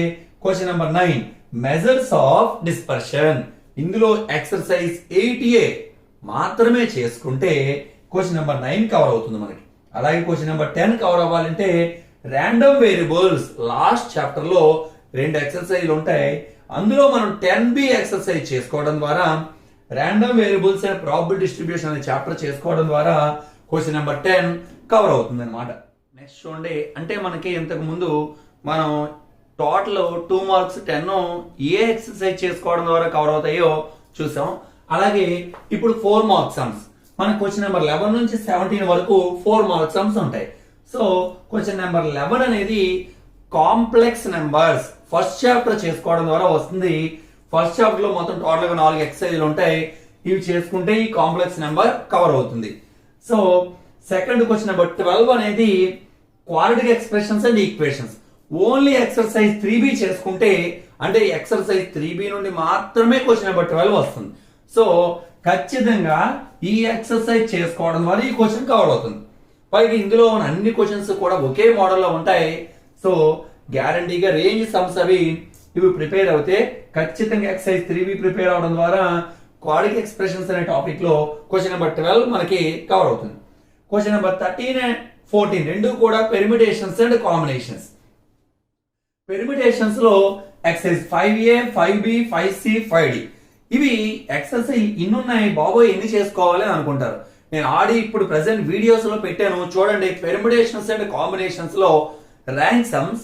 question number 9 measures of dispersion. ఇందులో ఎక్సర్సైజ్ 8A మాత్రమే చేసుకుంటే క్వశ్చన్ నెంబర్ 9 కవర్ అవుతుంది మనకి. అలాగే క్వశ్చన్ నెంబర్ 10 కవర్ అవ్వాలంటే ర్యాండమ్ వేరియబుల్స్ లాస్ట్ చాప్టర్ లో 2 ఎక్సర్సైజ్లు ఉంటాయి. అందులో మనం 10B ఎక్సర్సైజ్ చేసుకోవడం ద్వారా random variables and probable distribution అనే చాప్టర్ చేసుకోవడం ద్వారా క్వశ్చన్ నెంబర్ 10 కవర్ అవుతుంది అనమాట. నెక్స్ట్ చూడండి, అంటే మనకి ఇంతకు ముందు మనం టోటల్ 2 మార్క్స్ 10 ఏ ఎక్సర్సైజ్ చేసుకోవడం ద్వారా కవర్ అవుతాయో చూసాం. అలాగే ఇప్పుడు 4 మార్క్స్ సమ్స్. మనకు క్వశ్చన్ నెంబర్ 11 నుంచి 17 వరకు 4 మార్క్స్ సమ్స్ ఉంటాయి. సో క్వశ్చన్ నెంబర్ 11 అనేది కాంప్లెక్స్ నెంబర్స్ ఫస్ట్ చాప్టర్ చేసుకోవడం ద్వారా వస్తుంది. ఫస్ట్ చాప్టర్ లో మొత్తం టోటల్ గా 4 ఎక్సర్సైజ్లు ఉంటాయి. ఇవి చేసుకుంటే ఈ కాంప్లెక్స్ నెంబర్ కవర్ అవుతుంది. సో సెకండ్ క్వశ్చన్ నెంబర్ 12 అనేది quadratic expressions and equations. Only exercise 3B చేసుకుంటే అంటే ఎక్సర్సైజ్ 3B నుండి మాత్రమే క్వశ్చన్ నెంబర్ 12 వస్తుంది. సో ఖచ్చితంగా ఈ ఎక్సర్సైజ్ చేసుకోవడం ద్వారా ఈ క్వశ్చన్ కవర్ అవుతుంది. పైగా ఇందులో ఉన్న అన్ని క్వశ్చన్స్ కూడా ఒకే మోడల్లో ఉంటాయి. సో గ్యారంటీగా రేంజ్ సమ్స్ అవి ఇవి ప్రిపేర్ అవుతే ఖచ్చితంగా ఎక్సర్సైజ్ 3B ప్రిపేర్ అవడం ద్వారా క్వాడ్రాటిక్ ఎక్స్ప్రెషన్స్ అనే టాపిక్ లో క్వశ్చన్ నెంబర్ 12 మనకి కవర్ అవుతుంది. క్వశ్చన్ నెంబర్ 13 అండ్ 14 రెండు కూడా పెర్మిటేషన్స్ అండ్ కాంబినేషన్స్. పెర్మిటేషన్స్ లో exercise 5A 5B 5C 5D ఇవి ఎక్సర్సైజ్ ఇన్ని ఉన్నాయి బాబోయ్ ఎన్ని చేసుకోవాలి అని అనుకుంటారు. నేను ఆడి ఇప్పుడు ప్రెసెంట్ వీడియోస్ లో పెట్టాను చూడండి. పెర్మిటేషన్స్ అండ్ కాంబినేషన్స్ లో rank sums,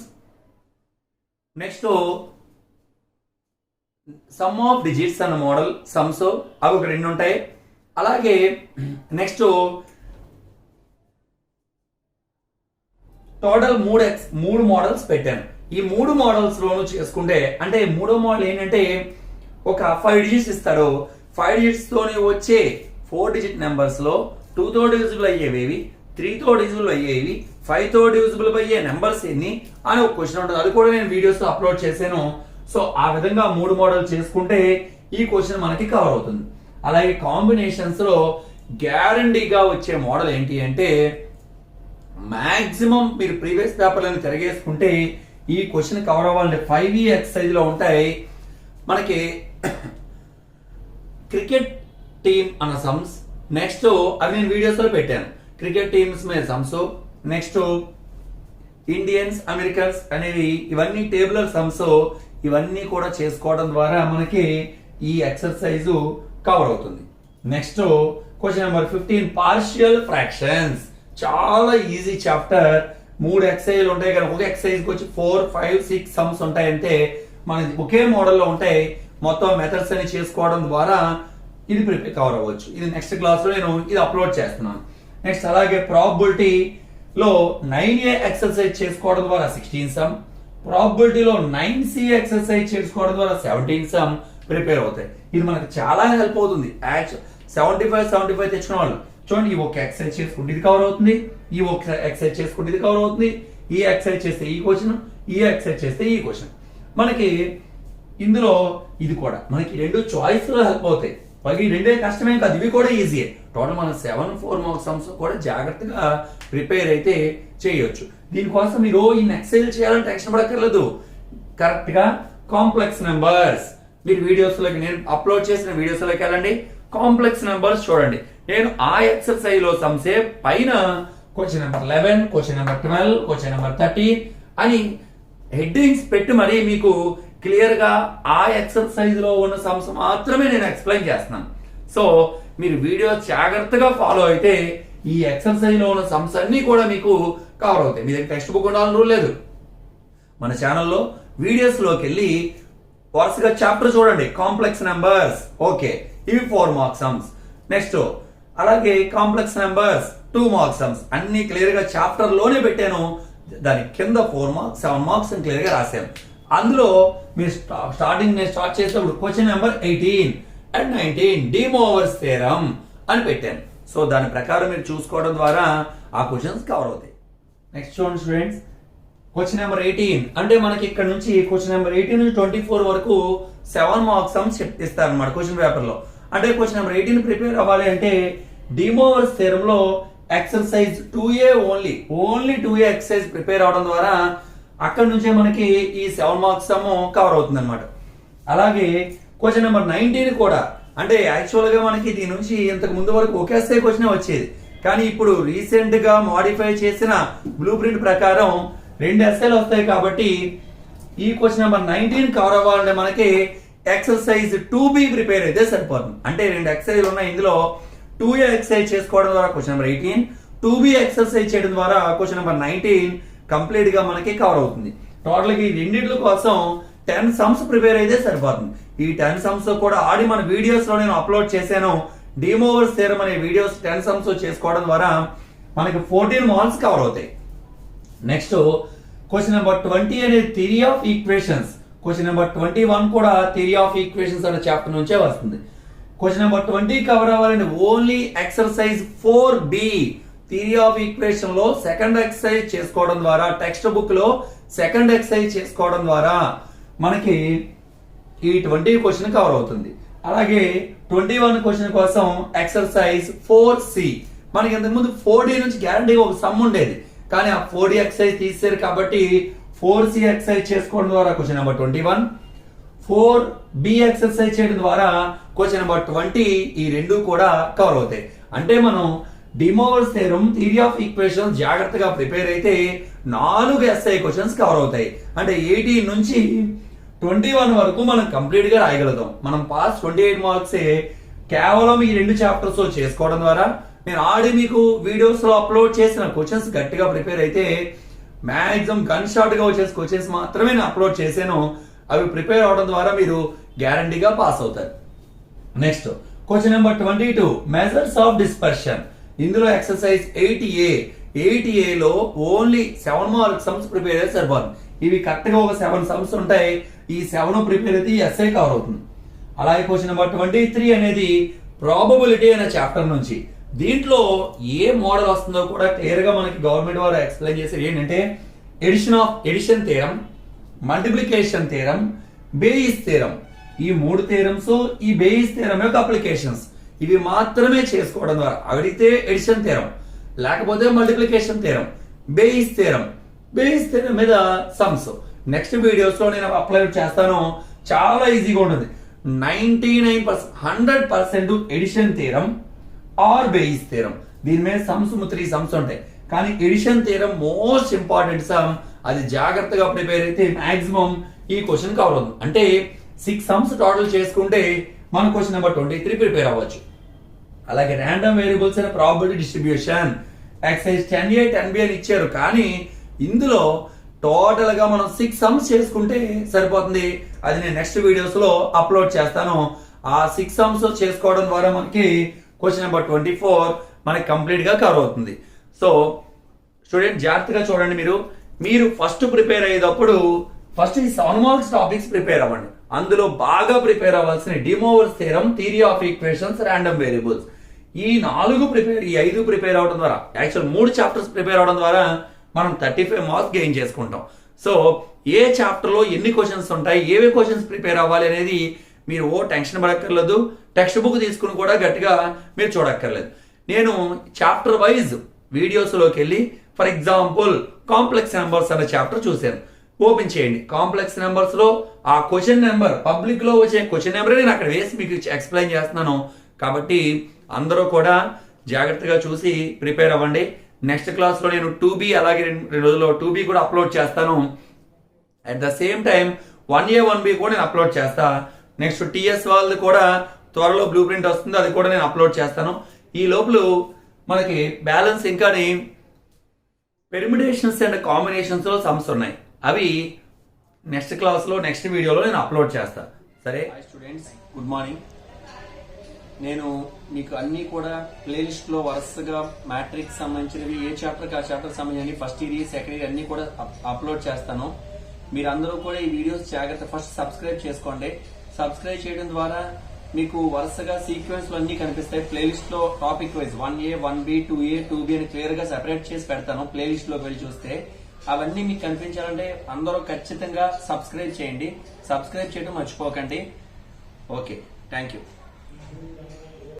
next some of digits అన్న మోడల్ సమ్స్ అవి ఒక 2 ఉంటాయి. అలాగే నెక్స్ట్ టోటల్ 3 మోడల్స్ పెట్టాను. ఈ 3 మోడల్స్ లోను చేసుకుంటే అంటే 3వ మోడల్ ఏంటంటే ఒక 5 డిజిట్స్ ఇస్తారు. 5 డిజిట్స్ తోనే వచ్చే 4 డిజిట్ నెంబర్స్ లో 2 తో డివిజిబుల్ అయ్యేవి, 3 తో డివిజిబుల్ అయ్యేవి, 5 తో డివిజిబుల్ అయ్యే నెంబర్స్ ఎన్ని అని ఒక క్వశ్చన్ ఉంటుంది. అది కూడా నేను వీడియోస్ అప్లోడ్ చేశాను. సో ఆ విధంగా 3 మోడల్ చేసుకుంటే ఈ క్వశ్చన్ మనకి కవర్ అవుతుంది. అలాగే కాంబినేషన్స్ లో గ్యారంటీగా వచ్చే మోడల్ ఏంటి అంటే మాక్సిమం మీరు ప్రీవియస్ పేపర్లను తిరగేసుకుంటే ఈ క్వశ్చన్ కవర్ అవ్వాలంటే 5E ఎక్సర్సైజ్ లో ఉంటాయి మనకి క్రికెట్ టీమ్ అన్న సమ్స్. నెక్స్ట్ అవి నేను వీడియోస్ లో పెట్టాను. క్రికెట్ టీమ్స్ మీద సమ్స్, నెక్స్ట్ ఇండియన్స్ అమెరికన్స్ అనేవి ఇవన్నీ టేబులర్ సమ్స్. ఇవన్నీ కూడా చేసుకోవడం ద్వారా మనకి ఈ ఎక్సర్సైజ్ కవర్ అవుతుంది. Next question number 15 partial fractions. చాలా ఈజీ చాప్టర్. 3 ఎక్సర్సైజ్లు ఉంటాయి కానీ ఒక ఎక్సర్సైజ్ కి వచ్చి 4, 5, 6 సమ్స్ ఉంటాయంటే మనకి ఒకే మోడల్లో ఉంటాయి. మొత్తం మెథడ్స్ అని చేసుకోవడం ద్వారా ఇది ప్రిపేర్ కవర్ అవ్వచ్చు. ఇది నెక్స్ట్ క్లాస్ లో నేను ఇది అప్లోడ్ చేస్తున్నాను. నెక్స్ట్ అలాగే ప్రాబబిలిటీలో 9A ఎక్సర్సైజ్ చేసుకోవడం ద్వారా 16 సమ్, ప్రాబబిలిటీలో 9C ఎక్సర్సైజ్ చేసుకోవడం ద్వారా 17 సమ్ ప్రిపేర్ అవుతాయి. ఇది మనకు చాలా హెల్ప్ అవుతుంది. 75 తెచ్చుకున్న వాళ్ళు చూడండి, ఈ ఒక ఎక్సర్సైజ్ చేసుకుంటే ఇది కవర్ అవుతుంది, ఈ ఒక ఎక్సర్సైజ్ చేసుకుంటే ఇది కవర్ అవుతుంది, ఈ ఎక్సర్సైజ్ చేస్తే ఈ క్వశ్చన్, ఈ ఎక్సర్సైజ్ చేస్తే ఈ క్వశ్చన్. మనకి ఇందులో ఇది కూడా మనకి 2 చాయిస్ లో హెల్ప్ అవుతాయి. ఈ 2 కష్టమే కాదు, ఇవి కూడా ఈజీయే. టోటల్ మనం 7 4 మార్క్స్ సమ్స్ కూడా జాగ్రత్తగా ప్రిపేర్ అయితే చేయొచ్చు. దీనికోసం మీరు ఈ ఎక్సర్సైజ్ చేయాలని టెన్షన్ పడక్కర్లేదు. కరెక్ట్ గా కాంప్లెక్స్ నెంబర్స్ మీరు వీడియోస్ లోకి, నేను అప్లోడ్ చేసిన వీడియోస్ లోకి వెళ్ళండి, కాంప్లెక్స్ నెంబర్స్ చూడండి. నేను ఆ ఎక్సర్సైజ్ లో సమ్సే పైన question number 11, question number 12, question number 13 అని హెడ్డింగ్స్ పెట్టి మరి మీకు క్లియర్ గా ఆ ఎక్సర్సైజ్ లో ఉన్న సమ్స్ మాత్రమే నేను ఎక్స్ప్లెయిన్ చేస్తున్నాను. సో మీరు వీడియో జాగ్రత్తగా ఫాలో అయితే ఈ ఎక్సర్సైజ్ లో ఉన్న సమ్స్ అన్ని కూడా మీకు కవర్ అవుతాయి. మీ దగ్గర టెక్స్ట్ బుక్ ఉండాలని రూల్ లేదు. మన ఛానల్లో వీడియోస్ లోకి వెళ్ళి వరుసగా చాప్టర్ చూడండి. కాంప్లెక్స్ నెంబర్స్, ఓకే, ఇవి 4 మార్క్స్ సమ్స్. నెక్స్ట్ అలాగే కాంప్లెక్స్ నెంబర్స్ 2 మార్క్స్ సమ్స్ అన్ని క్లియర్ గా చాప్టర్ లోనే పెట్టాను. దాని కింద 4 మార్క్స్ 7 మార్క్స్ అని క్లియర్ గా రాశాను. అందులో మీరు స్టార్టింగ్ నేను స్టార్ట్ చేసేటప్పుడు క్వశ్చన్ నెంబర్ 18 అండ్ 19 డీమోవర్స్ థియరం అని పెట్టాను. సో దాని ప్రకారం మీరు చూసుకోవడం ద్వారా ఆ క్వశ్చన్స్ కవర్ అవుతాయి. నెక్స్ట్ చూడండి స్టూడెంట్స్, క్వశ్చన్ నెంబర్ 18 అంటే మనకి ఇక్కడ నుంచి క్వశ్చన్ నెంబర్ 18 నుంచి 24 వరకు 7 మార్క్స్ సమ్స్ ఇస్తారు అన్నమాట క్వశ్చన్ పేపర్ లో. అంటే క్వశ్చన్ నెంబర్ 18 ప్రిపేర్ అవ్వాలి అంటే డీమోవర్స్ థియరం లో exercise 2A only 2A exercise prepare అవడం ద్వారా అక్కడ నుంచే మనకి ఈ 7 మార్క్స్ సమ్ కవర్ అవుతుంది అనమాట. అలాగే క్వశ్చన్ నెంబర్ 19 కూడా అంటే యాక్చువల్ గా మనకి దీని నుంచి ఇంతకు ముందు వరకు ఒక ఎస్ఐ క్వశ్చన్ వచ్చేది, కానీ ఇప్పుడు రీసెంట్ గా మాడిఫై చేసిన బ్లూ ప్రింట్ ప్రకారం 2 ఎస్ఐలు వస్తాయి. కాబట్టి ఈ క్వశ్చన్ నెంబర్ 19 కవర్ అవ్వాలంటే మనకి ఎక్సర్సైజ్ 2B ప్రిపేర్ అయితే సరిపోతుంది. అంటే 2 ఎక్సర్సైజ్లు ఉన్నాయి. ఇందులో 2A ఎక్సర్సైజ్ చేసుకోవడం ద్వారా క్వశ్చన్ నెంబర్ 18, 2B ఎక్సర్సైజ్ చేయడం ద్వారా క్వశ్చన్ నెంబర్ 19 కంప్లీట్ గా మనకి కవర్ అవుతుంది. టోటల్ గా ఈ రెండింటి కోసం 10 సమ్స్ ప్రిపేర్ అయితే సరిపోతుంది. ఈ 10 సమ్స్ కూడా ఆడి మన వీడియోస్ లో నేను అప్లోడ్ చేశాను. డీమోవర్స్ థియరం అనే వీడియోస్ 10 సమ్స్ చేసుకోవడం ద్వారా మనకి 14 మార్క్స్ కవర్ అవుతాయి. నెక్స్ట్ క్వశ్చన్ నెంబర్ 20 అనేది theory of equations. Question number 21 కూడా థియరీ ఆఫ్ ఈక్వేషన్స్ అనే చాప్టర్ నుంచే వస్తుంది. క్వశ్చన్ నెంబర్ 20 కవర్ అవ్వాలంటే only exercise 4B theory of equation లో సెకండ్ ఎక్సర్సైజ్ చేసుకోవడం ద్వారా, టెక్స్ట్ బుక్ లో సెకండ్ ఎక్సర్సైజ్ చేసుకోవడం ద్వారా మనకి ఈ 20 క్వశ్చన్ కవర్ అవుతుంది. అలాగే 21 క్వశ్చన్ కోసం ఎక్సర్సైజ్ 4C. మనకి ఇంతకుముందు 4D నుంచి గ్యారంటీగా ఒక సమ్ ఉండేది, కానీ ఆ 4D ఎక్సర్సైజ్ తీసేశారు కాబట్టి 4C ఎక్సర్సైజ్ చేసుకోవడం ద్వారా క్వశ్చన్ నెంబర్ 21, 4B ఎక్సర్సైజ్ చేయడం ద్వారా క్వశ్చన్ నెంబర్ 20 ఈ 2 కూడా కవర్ అవుతాయి. అంటే మనం డీమోవర్స్ థియరం థియరీ ఆఫ్ ఈక్వేషన్స్ జాగ్రత్తగా ప్రిపేర్ అయితే 4 ఎస్ఐ క్వశ్చన్స్ కవర్ అవుతాయి. అంటే 18 నుంచి 21 వరకు మనం కంప్లీట్ గా రాయగలుగుతాం. మనం పాస్ 28 మార్క్సే కేవలం ఈ 2 చాప్టర్స్ చేసుకోవడం ద్వారా. నేను ఆల్రెడీ మీకు వీడియోస్ లో అప్లోడ్ చేసిన క్వశ్చన్స్ గట్టిగా ప్రిపేర్ అయితే మాక్సిమం గన్ షాట్ గా వచ్చే క్వశ్చన్స్ మాత్రమే నేను అప్లోడ్ చేశాను. అవి ప్రిపేర్ అవడం ద్వారా మీరు గ్యారంటీగా పాస్ అవుతారు. Next question number 22 measures of dispersion. ఇందులో ఎక్సర్సైజ్ 8A లో ఓన్లీ 7 మార్క్స్ సమ్స్ ప్రిపేర్ అయితే సరిపోతుంది. ఇవి కరెక్ట్ గా ఒక 7 సమ్స్ ఉంటాయి. ఈ 7 ప్రిపేర్ అయితే ఈ ఎస్ఐ కవర్ అవుతుంది. అలాగే క్వశ్చన్ నెంబర్ 23 అనేది ప్రాబబిలిటీ అనే చాప్టర్ నుంచి. దీంట్లో ఏ మోడల్ వస్తుందో కూడా క్లియర్ గా మనకి గవర్నమెంట్ వారు ఎక్స్ప్లెయిన్ చేసేది ఏంటంటే addition theorem, multiplication theorem, Bayes theorem. ఈ 3 థియరమ్స్, ఈ బేయిస్ థియరం యొక్క అప్లికేషన్స్ ఇవి మాత్రమే చేసుకోవడం ద్వారా అడిగితే ఎడిషన్ థియరం, లేకపోతే మల్టిప్లికేషన్ థియరం, బేయిస్ థియరం మీద సమ్స్ నెక్స్ట్ వీడియోస్ లో నేను అప్లోడ్ చేస్తాను. చాలా ఈజీగా ఉంటుంది. 99% 100% addition theorem or Bayes theorem. దీని మీద సమ్స్ 3 సమ్స్ ఉంటాయి, కానీ addition theorem most important sum. అది జాగ్రత్తగా ప్రిపేర్ అయితే మాక్సిమం ఈ క్వశ్చన్ కవర్ అవుతుంది. అంటే 6 సమ్స్ టోటల్ చేసుకుంటే మన క్వశ్చన్ నెంబర్ 23 ప్రిపేర్ అవ్వచ్చు. అలాగే random variables and probability distribution exercise 10A 10B అని ఇచ్చారు, కానీ ఇందులో టోటల్ గా మనం 6 సమ్స్ చేసుకుంటే సరిపోతుంది. అది నేను నెక్స్ట్ వీడియోస్ లో అప్లోడ్ చేస్తాను. ఆ 6 సమ్స్ చేసుకోవడం ద్వారా మనకి క్వశ్చన్ నెంబర్ 24 మనకి కంప్లీట్ గా కవర్ అవుతుంది. సో స్టూడెంట్ జాగ్రత్తగా చూడండి. మీరు ఫస్ట్ ప్రిపేర్ అయ్యేటప్పుడు ఫస్ట్ ఈ 7 మార్క్స్ టాపిక్స్ ప్రిపేర్ అవ్వండి. అందులో బాగా ప్రిపేర్ అవ్వాల్సిన De Moivre's theorem, theory of equations, random variables, ఈ 5 ప్రిపేర్ అవడం ద్వారా, యాక్చువల్ 3 చాప్టర్స్ ప్రిపేర్ అవడం ద్వారా మనం 35 మార్క్స్ గెయిన్ చేసుకుంటాం. సో ఏ చాప్టర్ లో ఎన్ని క్వశ్చన్స్ ఉంటాయి, ఏవే క్వశ్చన్స్ ప్రిపేర్ అవ్వాలి అనేది మీరు టెన్షన్ పడక్కర్లేదు. టెక్స్ట్ బుక్ తీసుకుని కూడా గట్టిగా మీరు చూడక్కర్లేదు. నేను చాప్టర్ వైజ్ వీడియోస్ లోకి వెళ్ళి, ఫర్ ఎగ్జాంపుల్ కాంప్లెక్స్ నెంబర్స్ అనే చాప్టర్ చూశాను. ఓపెన్ చేయండి. కాంప్లెక్స్ నెంబర్స్ లో ఆ క్వశ్చన్ నెంబర్, పబ్లిక్ లో వచ్చే క్వశ్చన్ నెంబర్ నేను అక్కడ వేసి మీకు ఎక్స్ప్లెయిన్ చేస్తున్నాను. కాబట్టి అందరూ కూడా జాగ్రత్తగా చూసి ప్రిపేర్ అవ్వండి. నెక్స్ట్ క్లాస్ లో నేను 2B అలాగే 2 రోజుల్లో 2B కూడా అప్లోడ్ చేస్తాను. At the same time 1A 1B కూడా నేను అప్లోడ్ చేస్తా. నెక్స్ట్ TS వాళ్ళది కూడా త్వరలో బ్లూ ప్రింట్ వస్తుంది, అది కూడా నేను అప్లోడ్ చేస్తాను. ఈ లోపల మనకి బ్యాలెన్స్ ఇంకా పెర్మిటేషన్స్ అండ్ కాంబినేషన్స్ లో సమ్స్ ఉన్నాయి. అవి నెక్స్ట్ క్లాస్ లో నెక్స్ట్ వీడియోలో నేను అప్లోడ్ చేస్తాను. సరే స్టూడెంట్స్, గుడ్ మార్నింగ్. నేను మీకు అన్ని కూడా ప్లేలిస్ట్ లో వరుసగా మ్యాట్రిక్స్ సంబంధించినవి, ఏ చాప్టర్ ఆ చాప్టర్ సంబంధించినవి, ఫస్ట్ ఇయర్ సెకండ్ ఇయర్ అన్ని కూడా అప్లోడ్ చేస్తాను. మీరందరూ కూడా ఈ వీడియోస్ జాగ్రత్త ఫస్ట్ సబ్స్క్రైబ్ చేసుకోండి. సబ్స్క్రైబ్ చేయడం ద్వారా మీకు వరుసగా సీక్వెన్స్ లో అన్ని కనిపిస్తాయి. ప్లేలిస్ట్ లో topic wise 1A 1B 2A 2B అని క్లియర్ గా సెపరేట్ చేసి పెడతాను. ప్లేలిస్ట్ లోకి వెళ్ళి చూస్తే అవన్నీ మీకు కనిపించాలంటే అందరూ ఖచ్చితంగా సబ్స్క్రైబ్ చేయండి. సబ్స్క్రైబ్ చేయడం మర్చిపోకండి. Okay, thank you.